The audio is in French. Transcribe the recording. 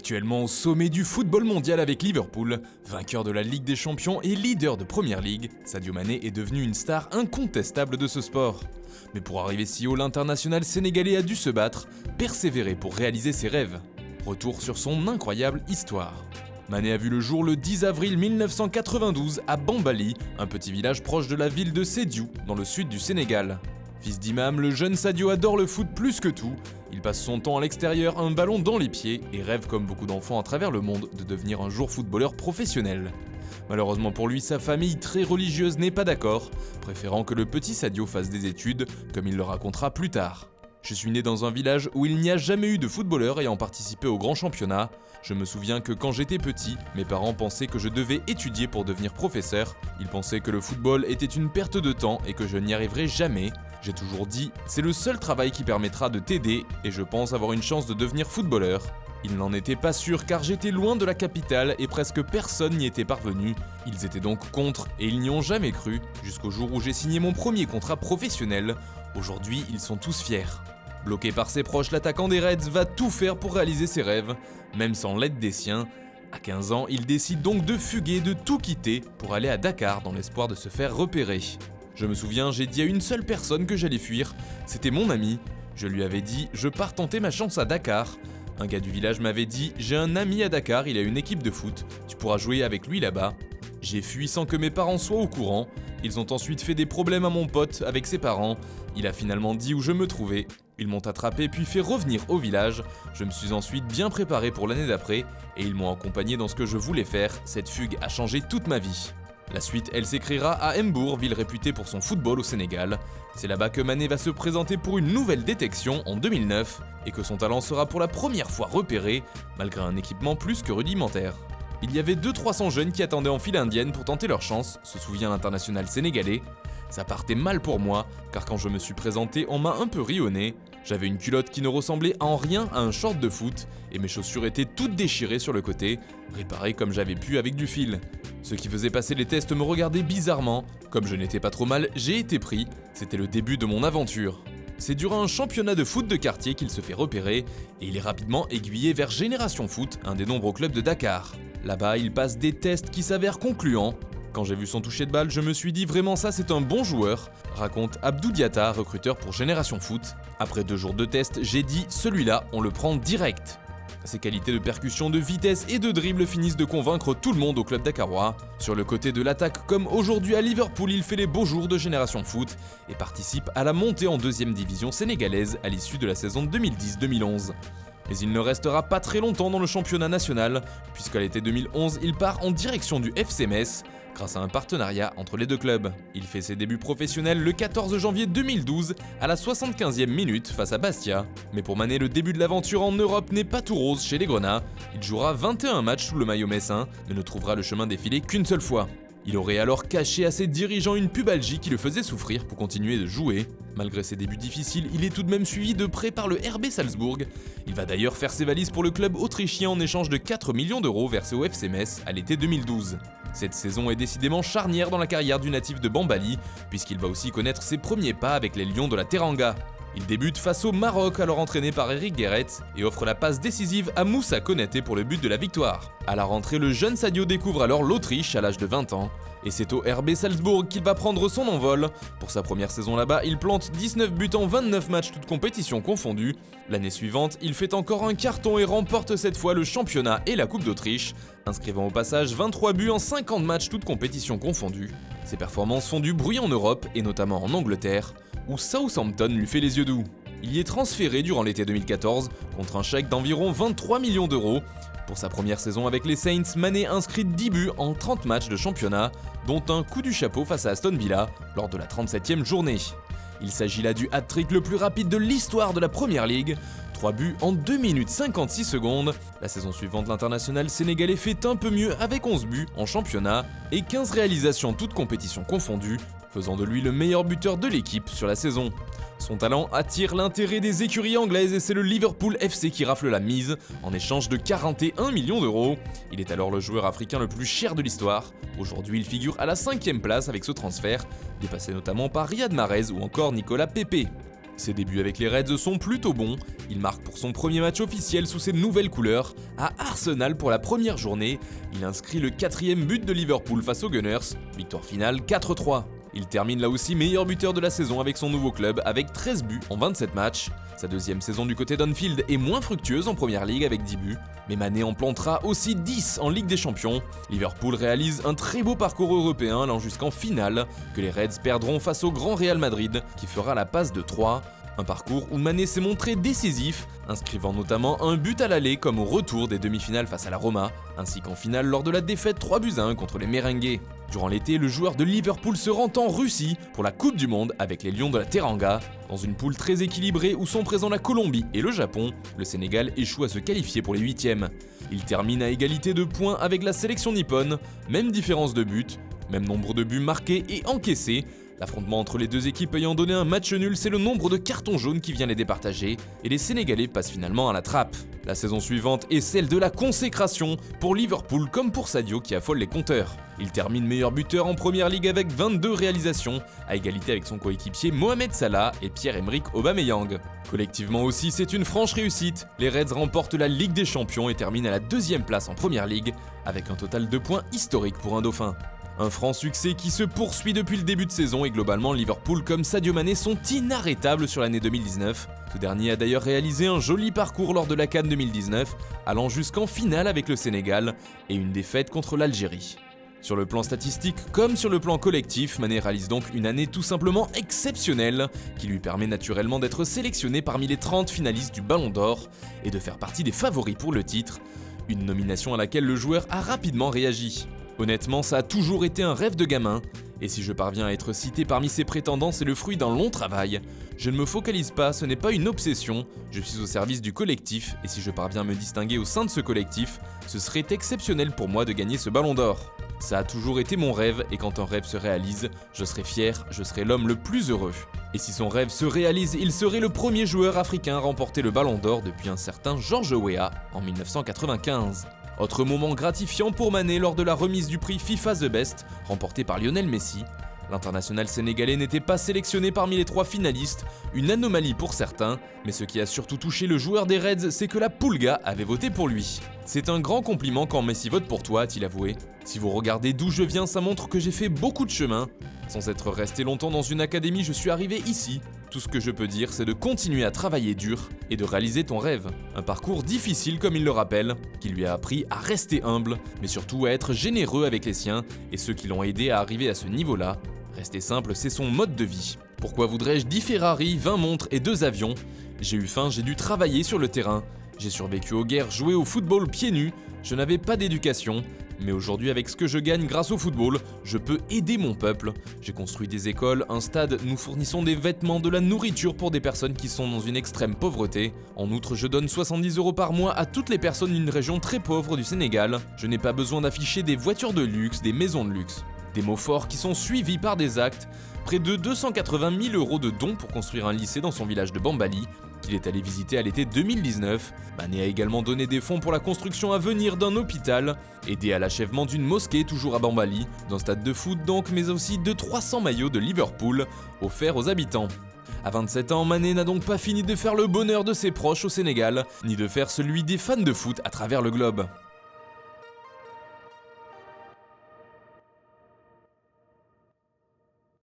Actuellement au sommet du football mondial avec Liverpool, vainqueur de la Ligue des Champions et leader de Premier League, Sadio Mané est devenu une star incontestable de ce sport. Mais pour arriver si haut, l'international sénégalais a dû se battre, persévérer pour réaliser ses rêves. Retour sur son incroyable histoire. Mané a vu le jour le 10 avril 1992 à Bambali, un petit village proche de la ville de Sédhiou, dans le sud du Sénégal. Fils d'imam, le jeune Sadio adore le foot plus que tout. Il passe son temps à l'extérieur, un ballon dans les pieds, et rêve comme beaucoup d'enfants à travers le monde de devenir un jour footballeur professionnel. Malheureusement pour lui, sa famille très religieuse n'est pas d'accord, préférant que le petit Sadio fasse des études, comme il le racontera plus tard. Je suis né dans un village où il n'y a jamais eu de footballeur ayant participé au grand championnat. Je me souviens que quand j'étais petit, mes parents pensaient que je devais étudier pour devenir professeur. Ils pensaient que le football était une perte de temps et que je n'y arriverais jamais. J'ai toujours dit, c'est le seul travail qui permettra de t'aider et je pense avoir une chance de devenir footballeur. Ils n'en étaient pas sûrs car j'étais loin de la capitale et presque personne n'y était parvenu. Ils étaient donc contre et ils n'y ont jamais cru, jusqu'au jour où j'ai signé mon premier contrat professionnel. Aujourd'hui, ils sont tous fiers. Bloqué par ses proches, l'attaquant des Reds va tout faire pour réaliser ses rêves, même sans l'aide des siens. À 15 ans, il décide donc de fuguer, de tout quitter pour aller à Dakar dans l'espoir de se faire repérer. Je me souviens, j'ai dit à une seule personne que j'allais fuir, c'était mon ami. Je lui avais dit, je pars tenter ma chance à Dakar. Un gars du village m'avait dit, j'ai un ami à Dakar, il a une équipe de foot, tu pourras jouer avec lui là-bas. J'ai fui sans que mes parents soient au courant. Ils ont ensuite fait des problèmes à mon pote avec ses parents. Il a finalement dit où je me trouvais. Ils m'ont attrapé puis fait revenir au village. Je me suis ensuite bien préparé pour l'année d'après et ils m'ont accompagné dans ce que je voulais faire. Cette fugue a changé toute ma vie. La suite, elle s'écrira à Mbour, ville réputée pour son football au Sénégal. C'est là-bas que Mané va se présenter pour une nouvelle détection en 2009 et que son talent sera pour la première fois repéré, malgré un équipement plus que rudimentaire. Il y avait 200-300 jeunes qui attendaient en file indienne pour tenter leur chance, se souvient l'international sénégalais. Ça partait mal pour moi, car quand je me suis présenté, on m'a un peu ri au nez. J'avais une culotte qui ne ressemblait en rien à un short de foot, et mes chaussures étaient toutes déchirées sur le côté, réparées comme j'avais pu avec du fil. Ceux qui faisaient passer les tests me regardaient bizarrement. Comme je n'étais pas trop mal, j'ai été pris. C'était le début de mon aventure. C'est durant un championnat de foot de quartier qu'il se fait repérer, et il est rapidement aiguillé vers Génération Foot, un des nombreux clubs de Dakar. Là-bas, il passe des tests qui s'avèrent concluants. Quand j'ai vu son toucher de balle, je me suis dit vraiment ça c'est un bon joueur, raconte Abdou Diatta, recruteur pour Génération Foot. Après 2 jours de test, j'ai dit celui-là, on le prend direct. Ses qualités de percussion, de vitesse et de dribble finissent de convaincre tout le monde au club dakarois. Sur le côté de l'attaque, comme aujourd'hui à Liverpool, il fait les beaux jours de Génération Foot et participe à la montée en 2e division sénégalaise à l'issue de la saison 2010-2011. Mais il ne restera pas très longtemps dans le championnat national, puisqu'à l'été 2011, il part en direction du FC Metz, grâce à un partenariat entre les deux clubs. Il fait ses débuts professionnels le 14 janvier 2012, à la 75e minute face à Bastia. Mais pour Mané, le début de l'aventure en Europe n'est pas tout rose chez les Grenats. Il jouera 21 matchs sous le maillot messin, mais ne trouvera le chemin défilé qu'une seule fois. Il aurait alors caché à ses dirigeants une pubalgie qui le faisait souffrir pour continuer de jouer. Malgré ses débuts difficiles, il est tout de même suivi de près par le RB Salzbourg. Il va d'ailleurs faire ses valises pour le club autrichien en échange de 4 millions d'euros versés au FC Metz à l'été 2012. Cette saison est décidément charnière dans la carrière du natif de Bambali, puisqu'il va aussi connaître ses premiers pas avec les Lions de la Teranga. Il débute face au Maroc, alors entraîné par Eric Guéret, et offre la passe décisive à Moussa Konaté pour le but de la victoire. À la rentrée, le jeune Sadio découvre alors l'Autriche à l'âge de 20 ans. Et c'est au RB Salzbourg qu'il va prendre son envol. Pour sa première saison là-bas, il plante 19 buts en 29 matchs toutes compétitions confondues. L'année suivante, il fait encore un carton et remporte cette fois le championnat et la Coupe d'Autriche, inscrivant au passage 23 buts en 50 matchs toutes compétitions confondues. Ses performances font du bruit en Europe, et notamment en Angleterre, où Southampton lui fait les yeux doux. Il y est transféré durant l'été 2014 contre un chèque d'environ 23 millions d'euros. Pour sa première saison avec les Saints, Mané inscrit 10 buts en 30 matchs de championnat, dont un coup du chapeau face à Aston Villa lors de la 37e journée. Il s'agit là du hat-trick le plus rapide de l'histoire de la Premier League. 3 buts en 2 minutes 56 secondes. La saison suivante, l'international sénégalais fait un peu mieux avec 11 buts en championnat et 15 réalisations toutes compétitions confondues, faisant de lui le meilleur buteur de l'équipe sur la saison. Son talent attire l'intérêt des écuries anglaises et c'est le Liverpool FC qui rafle la mise en échange de 41 millions d'euros. Il est alors le joueur africain le plus cher de l'histoire. Aujourd'hui, il figure à la 5e place avec ce transfert, dépassé notamment par Riyad Mahrez ou encore Nicolas Pepe. Ses débuts avec les Reds sont plutôt bons, il marque pour son premier match officiel sous ses nouvelles couleurs. À Arsenal pour la première journée, il inscrit le 4e but de Liverpool face aux Gunners, victoire finale 4-3. Il termine là aussi meilleur buteur de la saison avec son nouveau club avec 13 buts en 27 matchs. Sa deuxième saison du côté d'Anfield est moins fructueuse en première ligue avec 10 buts, mais Mané en plantera aussi 10 en Ligue des Champions. Liverpool réalise un très beau parcours européen allant jusqu'en finale, que les Reds perdront face au grand Real Madrid qui fera la passe de 3. Un parcours où Mané s'est montré décisif, inscrivant notamment un but à l'aller comme au retour des demi-finales face à la Roma, ainsi qu'en finale lors de la défaite 3-1 contre les Merengues. Durant l'été, le joueur de Liverpool se rend en Russie pour la Coupe du Monde avec les Lions de la Teranga. Dans une poule très équilibrée où sont présents la Colombie et le Japon, le Sénégal échoue à se qualifier pour les 8e. Il termine à égalité de points avec la sélection nippone, même différence de buts, même nombre de buts marqués et encaissés. L'affrontement entre les deux équipes ayant donné un match nul, c'est le nombre de cartons jaunes qui vient les départager, et les Sénégalais passent finalement à la trappe. La saison suivante est celle de la consécration, pour Liverpool comme pour Sadio qui affole les compteurs. Il termine meilleur buteur en première ligue avec 22 réalisations, à égalité avec son coéquipier Mohamed Salah et Pierre-Emerick Aubameyang. Collectivement aussi, c'est une franche réussite. Les Reds remportent la Ligue des Champions et terminent à la 2e place en première ligue, avec un total de points historique pour un dauphin. Un franc succès qui se poursuit depuis le début de saison et globalement Liverpool comme Sadio Mané sont inarrêtables sur l'année 2019. Ce dernier a d'ailleurs réalisé un joli parcours lors de la CAN 2019, allant jusqu'en finale avec le Sénégal et une défaite contre l'Algérie. Sur le plan statistique comme sur le plan collectif, Mané réalise donc une année tout simplement exceptionnelle qui lui permet naturellement d'être sélectionné parmi les 30 finalistes du Ballon d'Or et de faire partie des favoris pour le titre, une nomination à laquelle le joueur a rapidement réagi. Honnêtement, ça a toujours été un rêve de gamin, et si je parviens à être cité parmi ces prétendants, c'est le fruit d'un long travail. Je ne me focalise pas, ce n'est pas une obsession, je suis au service du collectif, et si je parviens à me distinguer au sein de ce collectif, ce serait exceptionnel pour moi de gagner ce ballon d'or. Ça a toujours été mon rêve, et quand un rêve se réalise, je serai fier, je serai l'homme le plus heureux. Et si son rêve se réalise, il serait le premier joueur africain à remporter le ballon d'or depuis un certain George Weah en 1995. Autre moment gratifiant pour Mané lors de la remise du prix FIFA The Best, remporté par Lionel Messi. L'international sénégalais n'était pas sélectionné parmi les 3 finalistes, une anomalie pour certains, mais ce qui a surtout touché le joueur des Reds, c'est que la Pulga avait voté pour lui. C'est un grand compliment quand Messi vote pour toi, a-t-il avoué. Si vous regardez d'où je viens, ça montre que j'ai fait beaucoup de chemin. Sans être resté longtemps dans une académie, je suis arrivé ici. Tout ce que je peux dire, c'est de continuer à travailler dur et de réaliser ton rêve. Un parcours difficile comme il le rappelle, qui lui a appris à rester humble, mais surtout à être généreux avec les siens et ceux qui l'ont aidé à arriver à ce niveau-là. Rester simple, c'est son mode de vie. Pourquoi voudrais-je 10 Ferrari, 20 montres et 2 avions? J'ai eu faim, j'ai dû travailler sur le terrain. J'ai survécu aux guerres, joué au football pieds nus. Je n'avais pas d'éducation. Mais aujourd'hui, avec ce que je gagne grâce au football, je peux aider mon peuple. J'ai construit des écoles, un stade, nous fournissons des vêtements, de la nourriture pour des personnes qui sont dans une extrême pauvreté. En outre, je donne 70 € par mois à toutes les personnes d'une région très pauvre du Sénégal. Je n'ai pas besoin d'afficher des voitures de luxe, des maisons de luxe. Des mots forts qui sont suivis par des actes. Près de 280 000 € de dons pour construire un lycée dans son village de Bambali, qu'il est allé visiter à l'été 2019. Mané a également donné des fonds pour la construction à venir d'un hôpital, aidé à l'achèvement d'une mosquée toujours à Bambali, d'un stade de foot donc, mais aussi de 300 maillots de Liverpool offerts aux habitants. À 27 ans, Mané n'a donc pas fini de faire le bonheur de ses proches au Sénégal, ni de faire celui des fans de foot à travers le globe.